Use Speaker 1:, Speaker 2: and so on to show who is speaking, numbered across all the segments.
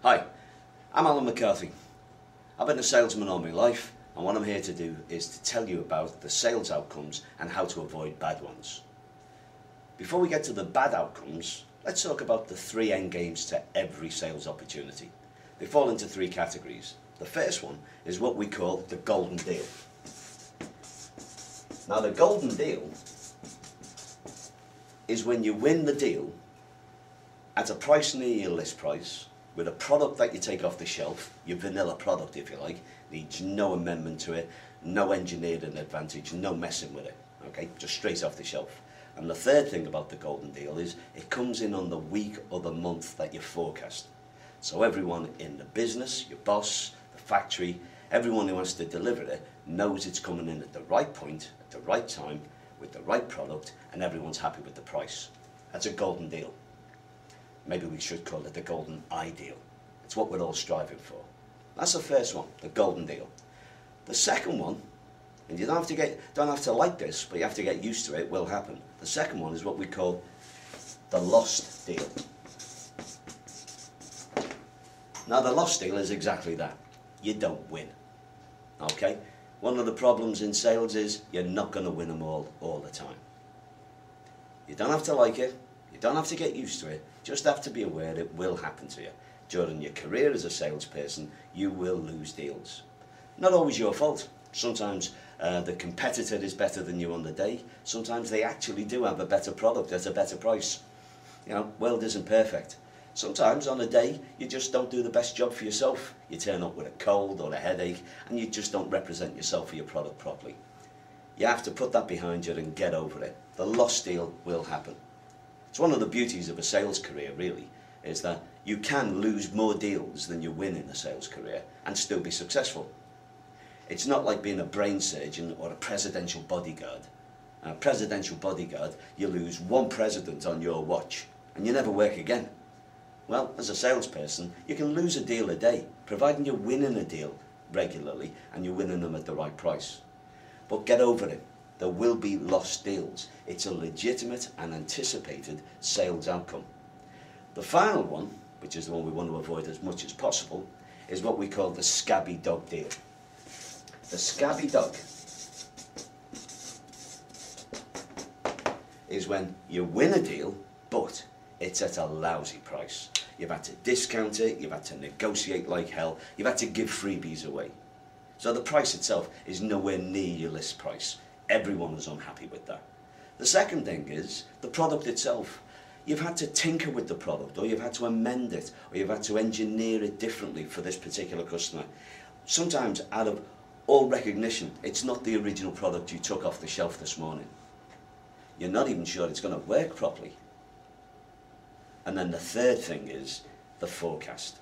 Speaker 1: Hi, I'm Alan McCarthy. I've been a salesman all my life, and what I'm here to do is to tell you about the sales outcomes and how to avoid bad ones. Before we get to the bad outcomes, let's talk about the three end games to every sales opportunity. They fall into three categories. The first one is what we call the golden deal. Now, the golden deal is when you win the deal at a price near your list price, with a product that you take off the shelf, your vanilla product if you like, needs no amendment to it, no engineering advantage, no messing with it, okay, just straight off the shelf. And the third thing about the golden deal is it comes in on the week or the month that you forecast. So everyone in the business, your boss, the factory, everyone who has to deliver it knows it's coming in at the right point, at the right time, with the right product, and everyone's happy with the price. That's a golden deal. Maybe we should call it the golden ideal. It's what we're all striving for. That's the first one, the golden deal. The second one, and you don't have to like this, but you have to get used to it, will happen. The second one is what we call the lost deal. Now, the lost deal is exactly that. You don't win. Okay? One of the problems in sales is you're not going to win them all the time. You don't have to like it. You don't have to get used to it, just have to be aware it will happen to you. During your career as a salesperson, you will lose deals. Not always your fault. Sometimes the competitor is better than you on the day. Sometimes they actually do have a better product at a better price. You know, world isn't perfect. Sometimes on a day, you just don't do the best job for yourself. You turn up with a cold or a headache, and you just don't represent yourself or your product properly. You have to put that behind you and get over it. The lost deal will happen. It's one of the beauties of a sales career, really, is that you can lose more deals than you win in a sales career and still be successful. It's not like being a brain surgeon or a presidential bodyguard. A presidential bodyguard, you lose one president on your watch and you never work again. Well, as a salesperson, you can lose a deal a day, providing you're winning a deal regularly and you're winning them at the right price. But get over it. There will be lost deals. It's a legitimate and anticipated sales outcome. The final one, which is the one we want to avoid as much as possible, is what we call the Scabby Dog deal. The Scabby Dog is when you win a deal, but it's at a lousy price. You've had to discount it, you've had to negotiate like hell, you've had to give freebies away. So the price itself is nowhere near your list price. Everyone is unhappy with that. The second thing is the product itself. You've had to tinker with the product, or you've had to amend it, or you've had to engineer it differently for this particular customer. Sometimes out of all recognition, it's not the original product you took off the shelf this morning. You're not even sure it's going to work properly. And then the third thing is the forecast.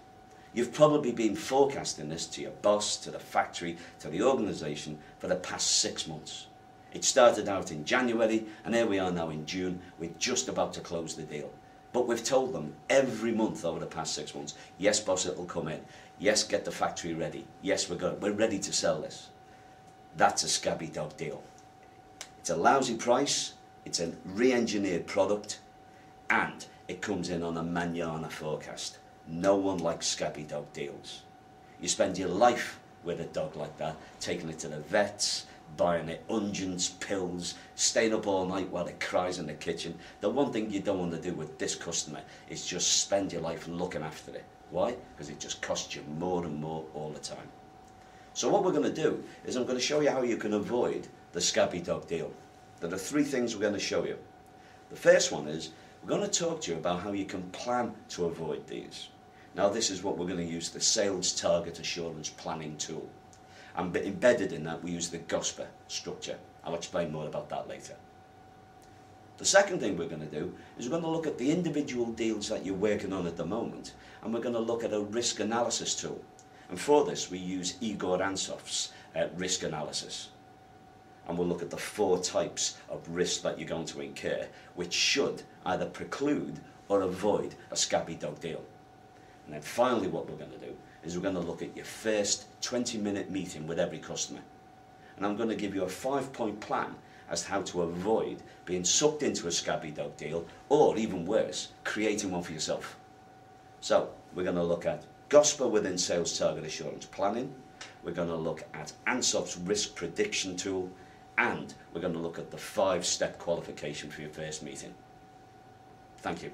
Speaker 1: You've probably been forecasting this to your boss, to the factory, to the organisation for the past 6 months. It started out in January, and here we are now in June. We're just about to close the deal. But we've told them every month over the past 6 months, yes, boss, it'll come in. Yes, get the factory ready. Yes, we're ready to sell this. That's a Scabby Dog deal. It's a lousy price, it's a re-engineered product, and it comes in on a manana forecast. No one likes Scabby Dog deals. You spend your life with a dog like that, taking it to the vets, buying it unguents, pills, staying up all night while it cries in the kitchen. The one thing you don't want to do with this customer is just spend your life looking after it. Why? Because it just costs you more and more all the time. So what we're going to do is I'm going to show you how you can avoid the Scabby Dog deal. There are three things we're going to show you. The first one is we're going to talk to you about how you can plan to avoid these. Now, this is what we're going to use, the Sales Target Assurance Planning tool. And embedded in that, we use the GOSPA structure. I'll explain more about that later. The second thing we're going to do is we're going to look at the individual deals that you're working on at the moment, and we're going to look at a risk analysis tool. And for this, we use Igor Ansov's risk analysis. And we'll look at the 4 types of risk that you're going to incur, which should either preclude or avoid a Scabby Dog deal. And then finally what we're going to do is we're going to look at your first 20-minute meeting with every customer. And I'm going to give you a 5-point plan as to how to avoid being sucked into a Scabby Dog deal, or even worse, creating one for yourself. So we're going to look at Gospel within Sales Target Assurance Planning. We're going to look at ANSOP's risk prediction tool, and we're going to look at the 5-step qualification for your first meeting. Thank you.